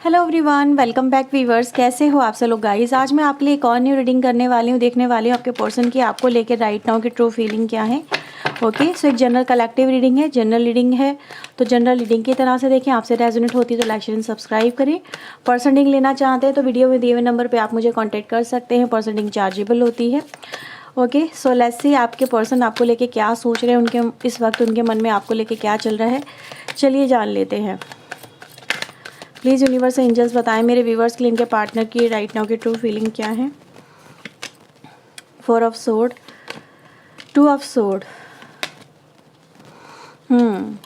Hello everyone, welcome back viewers. कैसे हो आप सब लोग गाइस। आज मैं आपके लिए एक और न्यू रीडिंग करने वाली हूँ, देखने वाली हूँ आपके पर्सन की आपको लेकर राइट नाउ की ट्रू फीलिंग क्या है। ओके, सो एक जनरल कलेक्टिव रीडिंग है, जनरल रीडिंग है तो जनरल रीडिंग की तरह से देखें। आपसे रेजोनेट होती है तो लाइक शेयर एंड सब्सक्राइब करें। पर्सन रीडिंग लेना चाहते हैं तो वीडियो में दिए हुए नंबर पर आप मुझे कॉन्टैक्ट कर सकते हैं। पर्सन रीडिंग चार्जेबल होती है। ओके, सो लेट्स सी आपके पर्सन आपको लेके क्या सोच रहे हैं, उनके इस वक्त उनके मन में आपको लेके क्या चल रहा है। चलिए जान लेते हैं। प्लीज़ यूनिवर्स एंजल्स बताएं मेरे व्यूवर्स के लिए इनके पार्टनर की राइट नाउ की ट्रू फीलिंग क्या है। 4 ऑफ सोर्ड, 2 ऑफ सोर्ड।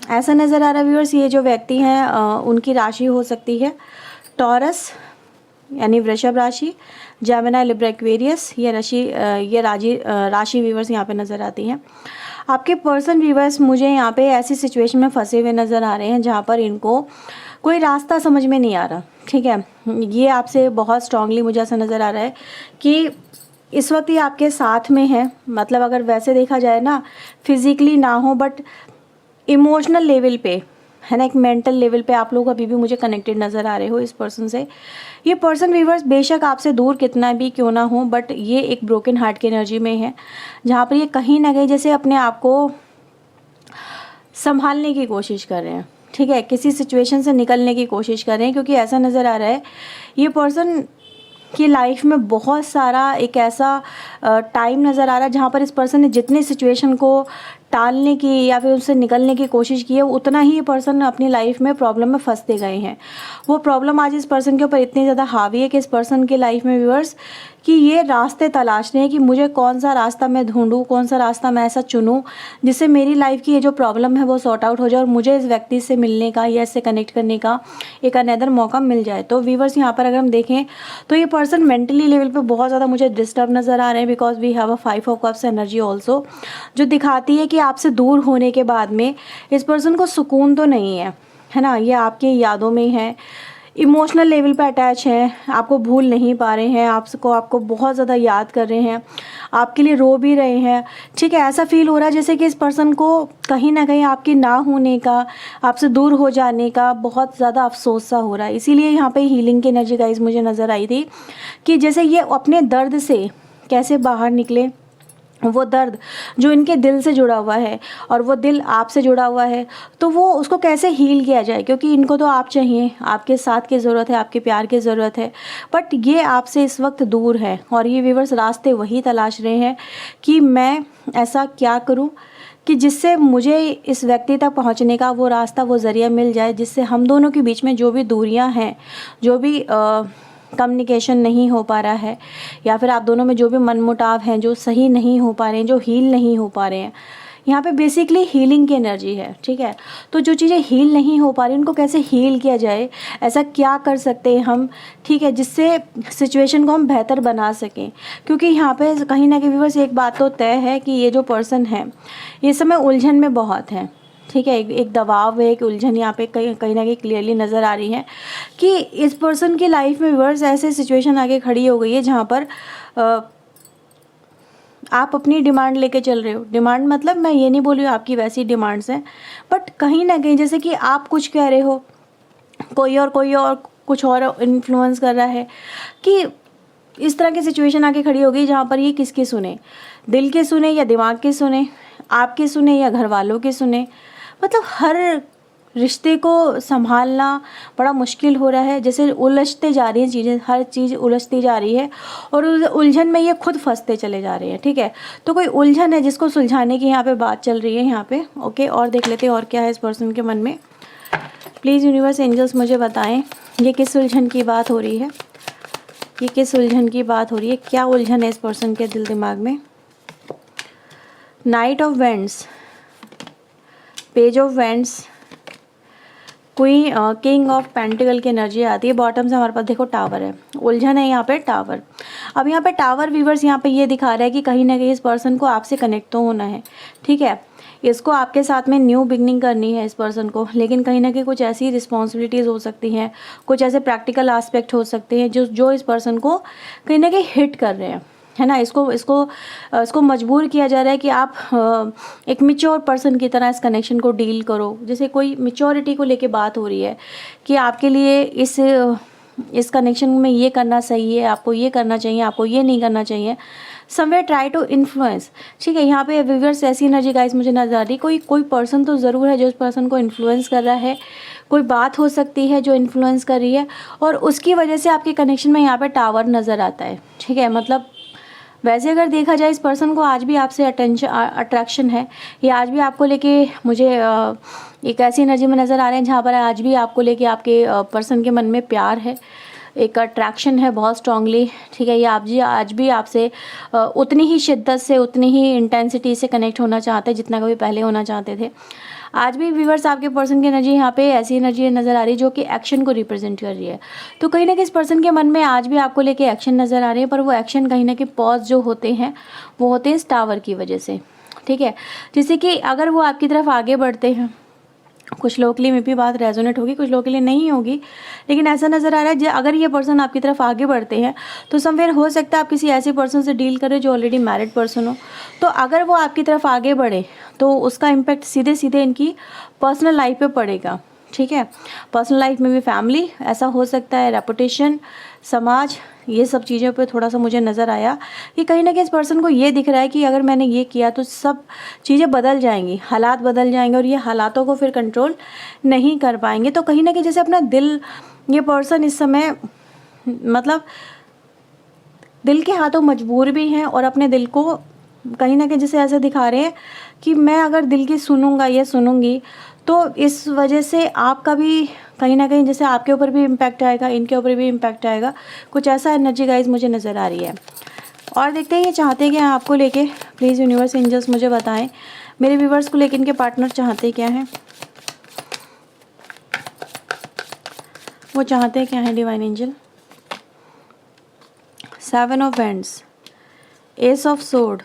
ऐसा नज़र आ रहा है व्यूवर्स, ये जो व्यक्ति हैं उनकी राशि हो सकती है टॉरस यानी वृषभ राशि, जेमिनी, लिब्रा, एक्वेरियस। ये राशि व्यूवर्स यहाँ पे नज़र आती हैं। आपके पर्सन व्यूवर्स मुझे यहाँ पे ऐसी सिचुएशन में फंसे हुए नज़र आ रहे हैं जहाँ पर इनको कोई रास्ता समझ में नहीं आ रहा। ठीक है, ये आपसे बहुत स्ट्रांगली मुझे ऐसा नज़र आ रहा है कि इस वक्त ये आपके साथ में है। मतलब अगर वैसे देखा जाए ना, फिजिकली ना हो बट इमोशनल लेवल पे है ना, एक मेंटल लेवल पे आप लोग अभी भी मुझे कनेक्टेड नज़र आ रहे हो इस पर्सन से। ये पर्सन व्यूवर्स बेशक आपसे दूर कितना भी क्यों ना हो, बट ये एक ब्रोकन हार्ट की एनर्जी में है, जहाँ पर ये कहीं ना कहीं जैसे अपने आप को संभालने की कोशिश कर रहे हैं। ठीक है, किसी सिचुएशन से निकलने की कोशिश कर रहे हैं, क्योंकि ऐसा नज़र आ रहा है ये पर्सन की लाइफ में बहुत सारा एक ऐसा टाइम नज़र आ रहा है जहाँ पर इस पर्सन ने जितने सिचुएशन को टालने की या फिर उससे निकलने की कोशिश की है, उतना ही ये पर्सन अपनी लाइफ में प्रॉब्लम में फंसते गए हैं। वो प्रॉब्लम आज इस पर्सन के ऊपर इतनी ज़्यादा हावी है कि इस पर्सन की लाइफ में व्यूअर्स कि ये रास्ते तलाश रहे हैं कि मुझे कौन सा रास्ता मैं ढूंढूं, कौन सा रास्ता मैं ऐसा चुनूं जिससे मेरी लाइफ की ये जो प्रॉब्लम है वो सॉर्ट आउट हो जाए और मुझे इस व्यक्ति से मिलने का या इससे कनेक्ट करने का एक अनदर मौका मिल जाए। तो व्यूअर्स यहाँ पर अगर हम देखें तो ये पर्सन मेंटली लेवल पे बहुत ज़्यादा मुझे डिस्टर्ब नज़र आ रहे हैं, because we have a 5 of cups energy also, जो दिखाती है कि आपसे दूर होने के बाद में इस पर्सन को सुकून तो नहीं है ना। ये आपकी यादों में है, इमोशनल लेवल पे अटैच है, आपको भूल नहीं पा रहे हैं, आपको बहुत ज़्यादा याद कर रहे हैं, आपके लिए रो भी रहे हैं। ठीक है, ऐसा फील हो रहा है जैसे कि इस पर्सन को कहीं ना कहीं आपके ना होने का, आपसे दूर हो जाने का बहुत ज़्यादा अफसोस सा हो रहा है। इसीलिए यहाँ पे हीलिंग की एनर्जी गाइस मुझे नज़र आई थी कि जैसे ये अपने दर्द से कैसे बाहर निकले, वो दर्द जो इनके दिल से जुड़ा हुआ है और वो दिल आपसे जुड़ा हुआ है, तो वो उसको कैसे हील किया जाए, क्योंकि इनको तो आप चाहिए, आपके साथ की ज़रूरत है, आपके प्यार की ज़रूरत है, बट ये आपसे इस वक्त दूर है और ये व्यूअर्स रास्ते वही तलाश रहे हैं कि मैं ऐसा क्या करूं कि जिससे मुझे इस व्यक्ति तक पहुंचने का वो रास्ता, वो ज़रिया मिल जाए, जिससे हम दोनों के बीच में जो भी दूरियां हैं, जो भी कम्युनिकेशन नहीं हो पा रहा है, या फिर आप दोनों में जो भी मनमुटाव हैं जो सही नहीं हो पा रहे हैं, जो हील नहीं हो पा रहे हैं, यहाँ पे बेसिकली हीलिंग की एनर्जी है। ठीक है, तो जो चीज़ें हील नहीं हो पा रही उनको कैसे हील किया जाए, ऐसा क्या कर सकते हैं हम, ठीक है, जिससे सिचुएशन को हम बेहतर बना सकें। क्योंकि यहाँ पे कहीं ना कहीं बस एक बात तो तय है कि ये जो पर्सन है ये समय उलझन में बहुत है। ठीक है, एक दबाव है, एक उलझन यहाँ पे कहीं ना कहीं क्लियरली नज़र आ रही है कि इस पर्सन की लाइफ में व्यूअर्स ऐसे सिचुएशन आगे खड़ी हो गई है जहाँ पर आप अपनी डिमांड लेके चल रहे हो। डिमांड मतलब मैं ये नहीं बोल रही हूँ आपकी वैसी डिमांड्स हैं, बट कहीं ना कहीं जैसे कि आप कुछ कह रहे हो, कोई और कुछ और इन्फ्लुएंस कर रहा है, कि इस तरह की सिचुएशन आके खड़ी हो गई जहाँ पर ये किसके सुने, दिल के सुने या दिमाग के सुने, आपके सुने या घर वालों के सुने। मतलब हर रिश्ते को संभालना बड़ा मुश्किल हो रहा है, जैसे उलझते जा रही हैं चीज़ें, हर चीज़ उलझती जा रही है और उस उलझन में ये खुद फंसते चले जा रहे हैं। ठीक है, तो कोई उलझन है जिसको सुलझाने की यहाँ पे बात चल रही है यहाँ पे। ओके, और देख लेते हैं और क्या है इस पर्सन के मन में। प्लीज़ यूनिवर्स एंजल्स मुझे बताएं ये किस उलझन की बात हो रही है, ये किस उलझन की बात हो रही है, क्या उलझन है इस पर्सन के दिल दिमाग में। Night of vends, page of vends, queen, king of pentacle की एनर्जी आती है। बॉटम से हमारे पास देखो टावर है, उलझन है यहाँ पे टावर। अब यहाँ पे टावर व्यूवर्स यहाँ पे ये दिखा रहा है कि कहीं ना कहीं इस पर्सन को आपसे कनेक्ट तो होना है। ठीक है, इसको आपके साथ में न्यू बिगनिंग करनी है इस पर्सन को, लेकिन कहीं ना कहीं कुछ ऐसी रिस्पॉन्सिबिलिटीज़ हो सकती हैं, कुछ ऐसे प्रैक्टिकल आस्पेक्ट हो सकते हैं जो इस पर्सन को कहीं ना कहीं हिट कर रहे हैं। है ना। इसको मजबूर किया जा रहा है कि आप एक मैच्योर पर्सन की तरह इस कनेक्शन को डील करो। जैसे कोई मैच्योरिटी को लेके बात हो रही है कि आपके लिए इस कनेक्शन में ये करना सही है, आपको ये करना चाहिए, आपको ये नहीं करना चाहिए। समवेयर ट्राई टू इन्फ्लुएंस, ठीक है। यहाँ पे व्यूअर्स ऐसी एनर्जी गाइस मुझे नजर आ रही, कोई पर्सन तो ज़रूर है जो इस पर्सन को इन्फ्लुएंस कर रहा है। कोई बात हो सकती है जो इन्फ्लुएंस कर रही है, और उसकी वजह से आपके कनेक्शन में यहाँ पे टावर नज़र आता है, ठीक है। मतलब वैसे अगर देखा जाए इस पर्सन को आज भी आपसे अट्रैक्शन है, या आज भी आपको लेके मुझे एक ऐसी एनर्जी में नज़र आ रहे हैं जहाँ पर आज भी आपको लेके आपके पर्सन के मन में प्यार है, एक अट्रैक्शन है बहुत स्ट्रांगली, ठीक है। ये आज भी आपसे उतनी ही शिद्दत से, उतनी ही इंटेंसिटी से कनेक्ट होना चाहते हैं जितना कभी पहले होना चाहते थे। आज भी व्यूअर्स आपके पर्सन की एनर्जी यहाँ पे ऐसी एनर्जी नज़र आ रही है जो कि एक्शन को रिप्रेजेंट कर रही है। तो कहीं ना कहीं इस पर्सन के मन में आज भी आपको लेके एक्शन नज़र आ रहे हैं, पर वो एक्शन कहीं ना कहीं पॉज जो होते हैं वो होते हैं इस टावर की वजह से, ठीक है। जैसे कि अगर वो आपकी तरफ आगे बढ़ते हैं, कुछ लोगों के लिए मे भी बात रेजोनेट होगी, कुछ लोगों के लिए नहीं होगी, लेकिन ऐसा नज़र आ रहा है अगर ये पर्सन आपकी तरफ आगे बढ़ते हैं तो समवेयर हो सकता है आप किसी ऐसे पर्सन से डील करें जो ऑलरेडी मैरिड पर्सन हो। तो अगर वो आपकी तरफ आगे बढ़े तो उसका इम्पैक्ट सीधे सीधे इनकी पर्सनल लाइफ पे पड़ेगा, ठीक है। पर्सनल लाइफ में भी फैमिली, ऐसा हो सकता है रेपुटेशन, समाज, ये सब चीज़ों पे थोड़ा सा मुझे नज़र आया कि कहीं ना कहीं इस पर्सन को ये दिख रहा है कि अगर मैंने ये किया तो सब चीज़ें बदल जाएंगी, हालात बदल जाएंगे, और ये हालातों को फिर कंट्रोल नहीं कर पाएंगे। तो कहीं ना कहीं जैसे अपना दिल, ये पर्सन इस समय मतलब दिल के हाथों मजबूर भी हैं, और अपने दिल को कहीं ना कहीं जैसे ऐसे दिखा रहे हैं कि मैं अगर दिल की सुनूंगा या सुनूंगी तो इस वजह से आपका भी कहीं ना कहीं जैसे आपके ऊपर भी इम्पैक्ट आएगा, इनके ऊपर भी इम्पैक्ट आएगा। कुछ ऐसा एनर्जी गाइज मुझे नज़र आ रही है। और देखते हैं ये चाहते क्या हैं आपको लेके। प्लीज़ यूनिवर्स एंजल्स मुझे बताएं मेरे व्यूवर्स को लेके इनके पार्टनर चाहते क्या हैं, वो चाहते क्या हैं divine angel. 7 of wands, ace of sword,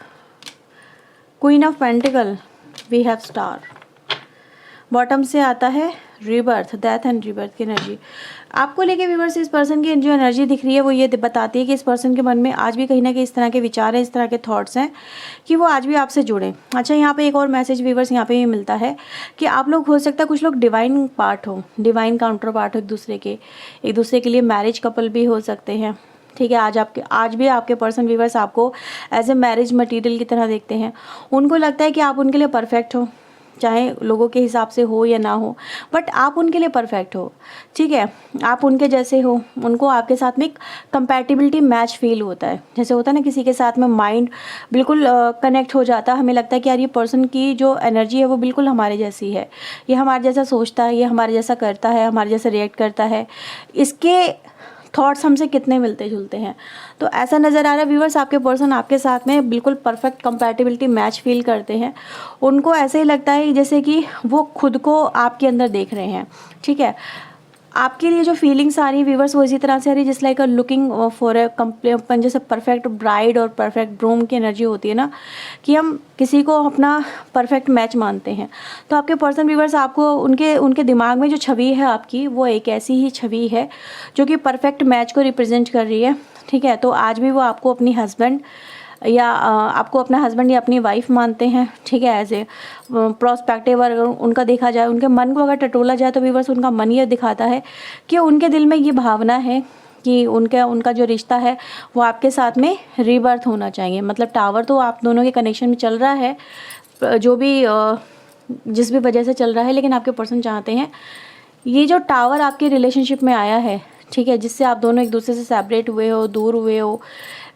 queen of pentacle, we have star. Bottom से आता है रीबर्थ, डेथ एंड रीबर्थ की एनर्जी आपको लेके व्यूअर्स। इस पर्सन की जो एनर्जी दिख रही है वो ये बताती है कि इस पर्सन के मन में आज भी कहीं ना कहीं इस तरह के विचार हैं, इस तरह के थॉट्स हैं कि वो आज भी आपसे जुड़ें। अच्छा, यहाँ पे एक और मैसेज व्यूअर्स यहाँ पे भी मिलता है कि आप लोग हो सकता है कुछ लोग डिवाइन पार्ट हो, डिवाइन काउंटर पार्ट हो एक दूसरे के लिए मैरिज कपल भी हो सकते हैं, ठीक है। आज भी आपके पर्सन व्यूअर्स आपको एज ए मैरिज मटेरियल की तरह देखते हैं। उनको लगता है कि आप उनके लिए परफेक्ट हो, चाहे लोगों के हिसाब से हो या ना हो, बट आप उनके लिए परफेक्ट हो, ठीक है। आप उनके जैसे हो, उनको आपके साथ में एक कंपैटिबिलिटी मैच फील होता है। जैसे होता है ना किसी के साथ में माइंड बिल्कुल कनेक्ट हो जाता है, हमें लगता है कि यार ये पर्सन की जो एनर्जी है वो बिल्कुल हमारे जैसी है, ये हमारे जैसा सोचता है, ये हमारे जैसा करता है, हमारे जैसा रिएक्ट करता है, इसके थॉट्स हमसे कितने मिलते जुलते हैं। तो ऐसा नज़र आ रहा है व्यूअर्स आपके पर्सन आपके साथ में बिल्कुल परफेक्ट कंपैटिबिलिटी मैच फील करते हैं। उनको ऐसे ही लगता है जैसे कि वो खुद को आपके अंदर देख रहे हैं, ठीक है। आपके लिए जो फीलिंग्स आ रही है व्यूअर्स वो इसी तरह से आ रही है जस्ट लाइक लुकिंग फॉर जैसे परफेक्ट ब्राइड और परफेक्ट ब्रूम की एनर्जी होती है ना, कि हम किसी को अपना परफेक्ट मैच मानते हैं। तो आपके पर्सन व्यूअर्स आपको उनके दिमाग में जो छवि है आपकी, वो एक ऐसी ही छवि है जो कि परफेक्ट मैच को रिप्रेजेंट कर रही है, ठीक है। तो आज भी वो आपको अपनी हस्बैंड या आपको अपना हस्बैंड या अपनी वाइफ मानते हैं, ठीक है। एज ए प्रोस्पेक्टिव अगर उनका देखा जाए, उनके मन को अगर टटोला जाए तो व्यूअर्स उनका मन ये दिखाता है कि उनके दिल में ये भावना है कि उनका जो रिश्ता है वो आपके साथ में रीबर्थ होना चाहिए। मतलब टावर तो आप दोनों के कनेक्शन में चल रहा है, जो भी जिस भी वजह से चल रहा है, लेकिन आपके पर्सन चाहते हैं ये जो टावर आपके रिलेशनशिप में आया है, ठीक है, जिससे आप दोनों एक दूसरे से सेपरेट हुए हो, दूर हुए हो,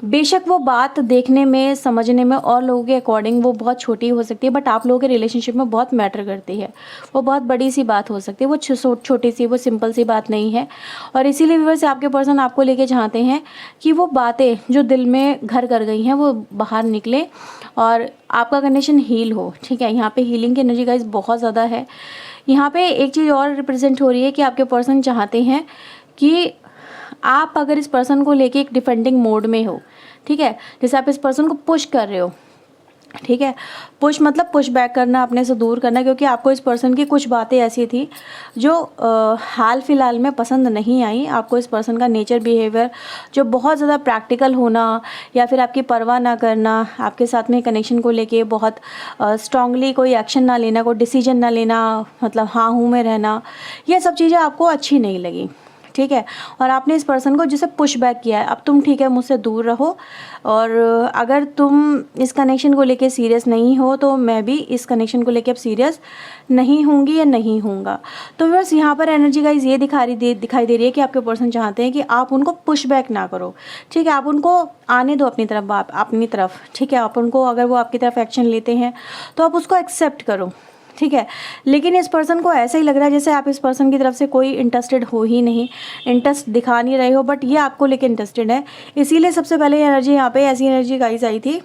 बेशक वो बात देखने में, समझने में और लोगों के अकॉर्डिंग वो बहुत छोटी हो सकती है, बट आप लोगों के रिलेशनशिप में बहुत मैटर करती है। वो बहुत बड़ी सी बात हो सकती है, वो छोटी सी, वो सिंपल सी बात नहीं है। और इसीलिए व्यूअर्स से आपके पर्सन आपको लेके चाहते हैं कि वो बातें जो दिल में घर कर गई हैं वो बाहर निकले और आपका कनेक्शन हील हो, ठीक है। यहाँ पे हीलिंग की एनर्जी गाइस बहुत ज़्यादा है। यहाँ पे एक चीज़ और रिप्रेजेंट हो रही है कि आपके पर्सन चाहते हैं कि आप अगर इस पर्सन को लेके एक डिफेंडिंग मोड में हो, ठीक है, जैसे आप इस पर्सन को पुश कर रहे हो, ठीक है। पुश मतलब पुश बैक करना, अपने से दूर करना, क्योंकि आपको इस पर्सन की कुछ बातें ऐसी थी जो हाल फिलहाल में पसंद नहीं आई। आपको इस पर्सन का नेचर, बिहेवियर जो बहुत ज़्यादा प्रैक्टिकल होना या फिर आपकी परवाह ना करना, आपके साथ में कनेक्शन को लेके बहुत स्ट्रांगली कोई एक्शन ना लेना, कोई डिसीजन ना लेना, मतलब हाँ हूँ में रहना, ये सब चीज़ें आपको अच्छी नहीं लगी। ठीक है। और आपने इस पर्सन को जिसे पुश बैक किया है, अब तुम ठीक है मुझसे दूर रहो, और अगर तुम इस कनेक्शन को लेके सीरियस नहीं हो तो मैं भी इस कनेक्शन को लेके अब सीरियस नहीं होंगी या नहीं होऊंगा। तो बस यहाँ पर एनर्जी गाइज ये दिखाई दे रही है कि आपके पर्सन चाहते हैं कि आप उनको पुश बैक ना करो। ठीक है, आप उनको आने दो अपनी तरफ, अपनी तरफ। ठीक है, आप उनको, अगर वो आपकी तरफ एक्शन लेते हैं तो आप उसको एक्सेप्ट करो। ठीक है, लेकिन इस पर्सन को ऐसा ही लग रहा है जैसे आप इस पर्सन की तरफ से कोई इंटरेस्टेड हो ही नहीं, इंटरेस्ट दिखा नहीं रहे हो, बट ये आपको लेके इंटरेस्टेड है। इसीलिए सबसे पहले एनर्जी यहाँ पे ऐसी एनर्जी गाइस आई थी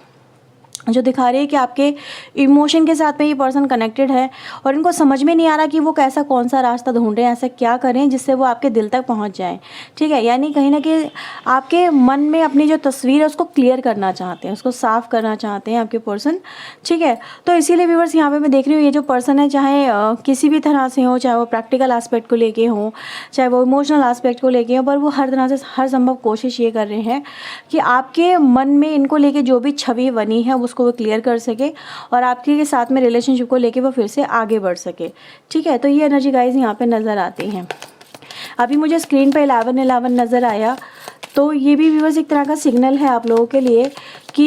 जो दिखा रही है कि आपके इमोशन के साथ में ये पर्सन कनेक्टेड है, और इनको समझ में नहीं आ रहा कि वो कैसा कौन सा रास्ता ढूंढें, ऐसा क्या करें जिससे वो आपके दिल तक पहुंच जाए। ठीक है, यानी कहीं ना कहीं आपके मन में अपनी जो तस्वीर है उसको क्लियर करना चाहते हैं, उसको साफ करना चाहते हैं आपके पर्सन। ठीक है, तो इसीलिए व्यूअर्स यहाँ पे मैं देख रही हूँ ये जो पर्सन है, चाहे किसी भी तरह से हो, चाहे वो प्रैक्टिकल एस्पेक्ट को लेके हो, चाहे वो इमोशनल एस्पेक्ट को लेके हो, पर वो हर तरह से हर संभव कोशिश ये कर रहे हैं कि आपके मन में इनको लेके जो भी छवि बनी है उसको वो क्लियर कर सके, और आपके के साथ में रिलेशनशिप को लेके वो फिर से आगे बढ़ सके। ठीक है, तो ये एनर्जी गाइज यहाँ पे नज़र आती हैं। अभी मुझे स्क्रीन पे 11-11 नज़र आया, तो ये भी व्यूअर्स एक तरह का सिग्नल है आप लोगों के लिए कि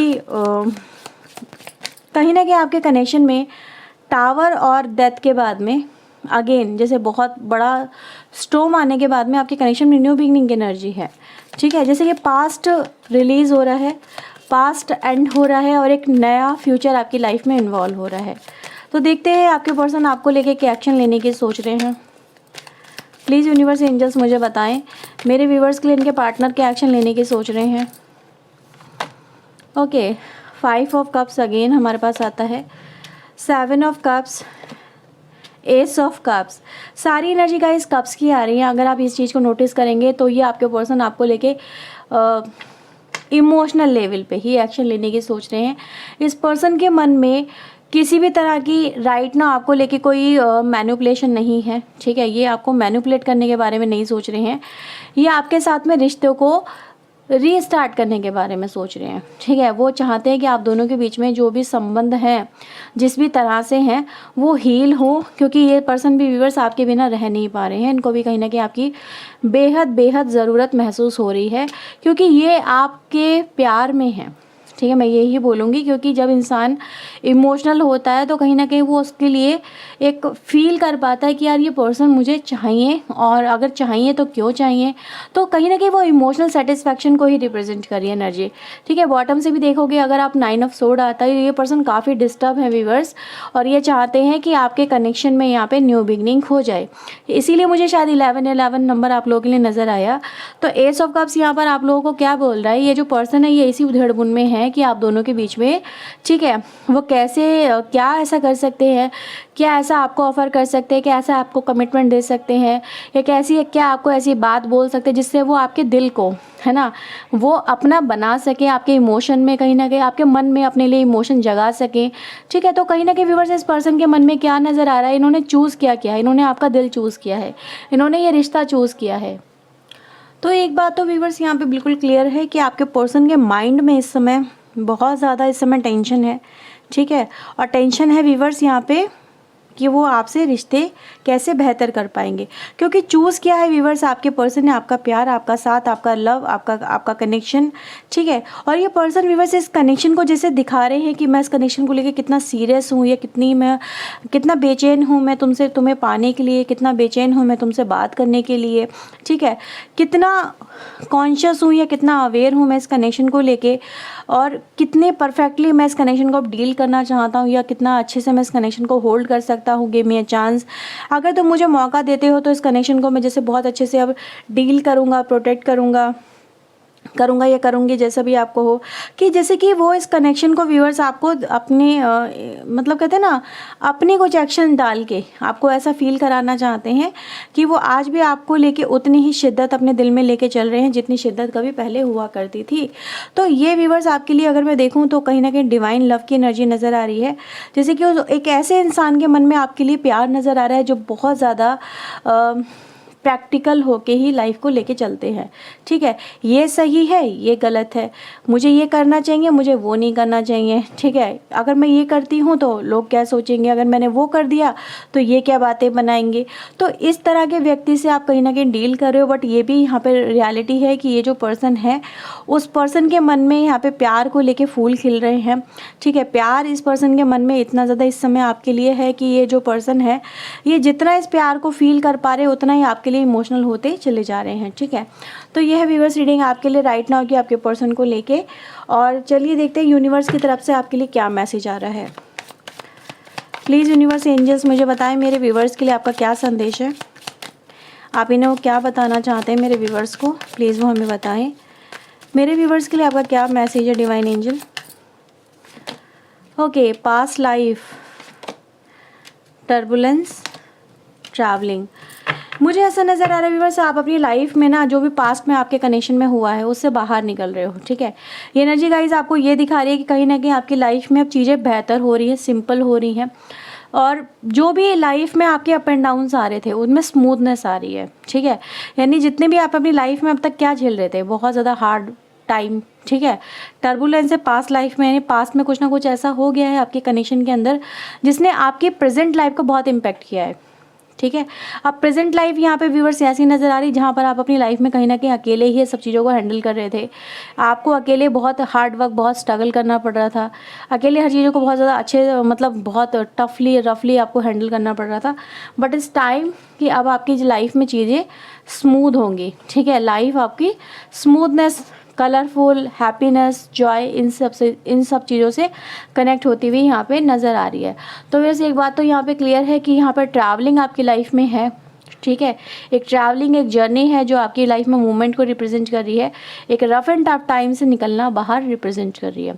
कहीं ना कहीं आपके कनेक्शन में टावर और डेथ के बाद में अगेन जैसे बहुत बड़ा स्टॉर्म आने के बाद में आपके कनेक्शन में न्यू बिगिनिंग की एनर्जी है। ठीक है, जैसे कि पास्ट रिलीज़ हो रहा है, पास्ट एंड हो रहा है, और एक नया फ्यूचर आपकी लाइफ में इन्वॉल्व हो रहा है। तो देखते हैं आपके पर्सन आपको लेके क्या एक्शन लेने की सोच रहे हैं। प्लीज़ यूनिवर्स एंजल्स मुझे बताएं मेरे व्यूवर्स के लिए इनके पार्टनर क्या एक्शन लेने की सोच रहे हैं। ओके, 5 ऑफ कप्स अगेन हमारे पास आता है, 7 of cups, S of cups. सारी एनर्जी का इस कप्स की आ रही है। अगर आप इस चीज़ को नोटिस करेंगे तो ये आपके पर्सन आपको लेके इमोशनल लेवल पे ही एक्शन लेने की सोच रहे हैं। इस पर्सन के मन में किसी भी तरह की राइट ना आपको लेके कोई मैनिपुलेशन नहीं है। ठीक है, ये आपको मैनिपुलेट करने के बारे में नहीं सोच रहे हैं, ये आपके साथ में रिश्तों को रीस्टार्ट करने के बारे में सोच रहे हैं। ठीक है, वो चाहते हैं कि आप दोनों के बीच में जो भी संबंध हैं, जिस भी तरह से हैं, वो हील हो, क्योंकि ये पर्सन भी व्यूअर्स आपके बिना रह नहीं पा रहे हैं। इनको भी कहीं ना कहीं आपकी बेहद बेहद ज़रूरत महसूस हो रही है, क्योंकि ये आपके प्यार में है। ठीक है, मैं यही बोलूँगी, क्योंकि जब इंसान इमोशनल होता है तो कहीं ना कहीं वो उसके लिए एक फील कर पाता है कि यार ये पर्सन मुझे चाहिए, और अगर चाहिए तो क्यों चाहिए, तो कहीं ना कहीं वो इमोशनल सेटिस्फैक्शन को ही रिप्रेजेंट करी एनर्जी। ठीक है, बॉटम से भी देखोगे अगर आप 9 ऑफ सोर्ड आता है, ये पर्सन काफ़ी डिस्टर्ब है व्यूअर्स, और ये चाहते हैं कि आपके कनेक्शन में यहाँ पे न्यू बिगनिंग हो जाए। इसीलिए मुझे शायद 11-11 नंबर आप लोगों के लिए नज़र आया। तो एस ऑफ कप्स यहाँ पर आप लोगों को क्या बोल रहा है, ये जो पर्सन है ये इसी उधेड़बुन में है कि आप दोनों के बीच में, ठीक है, वो कैसे क्या ऐसा कर सकते हैं, क्या ऐसा आपको ऑफ़र कर सकते हैं, क्या ऐसा आपको कमिटमेंट दे सकते हैं, या कैसी क्या आपको ऐसी बात बोल सकते हैं जिससे वो आपके दिल को, है ना, वो अपना बना सके, आपके इमोशन में कहीं ना कहीं आपके मन में अपने लिए इमोशन जगा सके। ठीक है, तो कहीं ना कहीं व्यूअर्स इस पर्सन के मन में क्या नज़र आ रहा है, इन्होंने चूज़ किया, इन्होंने आपका दिल चूज़ किया है, इन्होंने ये रिश्ता चूज़ किया है। तो एक बात तो व्यूअर्स यहाँ पे बिल्कुल क्लियर है कि आपके पर्सन के माइंड में इस समय बहुत ज़्यादा टेंशन है। ठीक है, और टेंशन है व्यूअर्स यहाँ पे कि वो आपसे रिश्ते कैसे बेहतर कर पाएंगे, क्योंकि चूज़ किया है व्यूअर्स आपके पर्सन ने आपका प्यार, आपका साथ, आपका लव, आपका कनेक्शन। ठीक है, और ये पर्सन व्यूअर्स इस कनेक्शन को जैसे दिखा रहे हैं कि मैं इस कनेक्शन को लेके कितना सीरियस हूँ, या कितना बेचैन हूँ मैं तुम्हें पाने के लिए, कितना बेचैन हूँ मैं तुमसे बात करने के लिए। ठीक है, कितना कॉन्शियस हूँ या कितना अवेयर हूँ मैं इस कनेक्शन को लेके, और कितने परफेक्टली मैं इस कनेक्शन को अब डील करना चाहता हूँ, या कितना अच्छे से मैं इस कनेक्शन को होल्ड कर सकता हूँ। गिव मी अ चांस, अगर तुम मुझे मौका देते हो तो इस कनेक्शन को मैं जैसे बहुत अच्छे से अब डील करूँगा, प्रोटेक्ट करूँगा, करूँगा या करूँगी, जैसा भी आपको हो, कि जैसे कि वो इस कनेक्शन को व्यूअर्स आपको अपने मतलब कहते हैं ना, अपनी कुछ एक्शन डाल के आपको ऐसा फील कराना चाहते हैं कि वो आज भी आपको लेके उतनी ही शिद्दत अपने दिल में लेके चल रहे हैं जितनी शिद्दत कभी पहले हुआ करती थी। तो ये व्यूअर्स आपके लिए अगर मैं देखूँ तो कहीं ना कहीं डिवाइन लव की एनर्जी नज़र आ रही है, जैसे कि एक ऐसे इंसान के मन में आपके लिए प्यार नज़र आ रहा है जो बहुत ज़्यादा प्रैक्टिकल होके ही लाइफ को लेके चलते हैं। ठीक है, ये सही है, ये गलत है, मुझे ये करना चाहिए, मुझे वो नहीं करना चाहिए। ठीक है, अगर मैं ये करती हूँ तो लोग क्या सोचेंगे, अगर मैंने वो कर दिया तो ये क्या बातें बनाएंगे। तो इस तरह के व्यक्ति से आप कहीं ना कहीं डील कर रहे हो। बट ये भी यहाँ पे रियलिटी है कि ये जो पर्सन है, उस पर्सन के मन में यहाँ पे प्यार को लेके फूल खिल रहे हैं। ठीक है, प्यार इस पर्सन के मन में इतना ज़्यादा इस समय आपके लिए है कि ये जो पर्सन है, ये जितना इस प्यार को फील कर पा रहे उतना ही आपके लिए इमोशनल होते चले जा रहे हैं। ठीक है, तो ये है व्यूअर्स रीडिंग आपके लिए राइट नाउ की आपके पर्सन को लेके। और चलिए देखते हैं यूनिवर्स की तरफ से आपके लिए क्या मैसेज आ रहा है। प्लीज़ यूनिवर्स एंजल्स मुझे बताएं मेरे व्यूअर्स के लिए आपका क्या संदेश है, आप इन्हें वो क्या बताना चाहते हैं मेरे व्यूअर्स को, प्लीज़ वो हमें बताएं। मेरे व्यूअर्स के लिए आपका क्या मैसेज है divine angel. Okay, past life, turbulence, travelling. मुझे ऐसा नज़र आ रहा है व्यूअर्स आप अपनी लाइफ में ना जो भी पास्ट में आपके कनेक्शन में हुआ है उससे बाहर निकल रहे हो। ठीक है, ये एनर्जी गाइज आपको ये दिखा रही है कि कहीं ना कहीं आपकी लाइफ में अब चीज़ें बेहतर हो रही है, सिंपल हो रही हैं, और जो भी लाइफ में आपके अप एंड डाउन्स आ रहे थे उनमें स्मूथनेस आ रही है। ठीक है, यानी जितने भी आप अपनी लाइफ में अब तक क्या झेल रहे थे, बहुत ज़्यादा हार्ड टाइम, ठीक है, टर्बुलेंस है पास्ट लाइफ में, यानी पास्ट में कुछ ना कुछ ऐसा हो गया है आपके कनेक्शन के अंदर जिसने आपकी प्रेजेंट लाइफ को बहुत इम्पैक्ट किया है। ठीक है, अब प्रेजेंट लाइफ यहाँ पे व्यूअर्स ऐसी नज़र आ रही जहाँ पर आप अपनी लाइफ में कहीं ना कहीं अकेले ही सब चीज़ों को हैंडल कर रहे थे। आपको अकेले बहुत हार्ड वर्क, बहुत स्ट्रगल करना पड़ रहा था, अकेले हर चीज़ों को बहुत ज़्यादा अच्छे मतलब बहुत टफली रफली आपको हैंडल करना पड़ रहा था। बट इस टाइम कि अब आपकी लाइफ में चीज़ें स्मूथ होंगी। ठीक है, लाइफ आपकी स्मूथनेस, कलरफुल, हैप्पीनेस, जॉय, इन सब चीज़ों से कनेक्ट होती हुई यहाँ पे नज़र आ रही है। तो वैसे एक बात तो यहाँ पे क्लियर है कि यहाँ पर ट्रैवलिंग आपकी लाइफ में है। ठीक है, एक ट्रैवलिंग, एक जर्नी है जो आपकी लाइफ में मूवमेंट को रिप्रेजेंट कर रही है, एक रफ एंड टफ टाइम से निकलना बाहर रिप्रेजेंट कर रही है।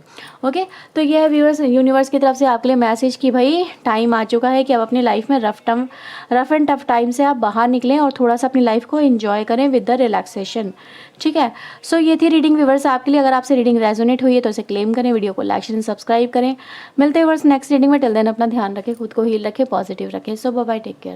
ओके, तो ये है व्यूअर्स यूनिवर्स की तरफ से आपके लिए मैसेज कि भाई टाइम आ चुका है कि आप अपनी लाइफ में रफ एंड टफ टाइम से आप बाहर निकलें और थोड़ा सा अपनी लाइफ को एंजॉय करें विद द रिलैक्सेशन। ठीक है, सो ये थी रीडिंग व्यूअर्स आपके लिए। अगर आपसे रीडिंग रेजोनेट हुई है तो इसे क्लेम करें, वीडियो को लाइक शेयर सब्सक्राइब करें। मिलते हैं व्यूअर्स नेक्स्ट रीडिंग में। टिल देन अपना ध्यान रखें, खुद को हील रखें, पॉजिटिव रखें। सो बाय बाय, टेक केयर।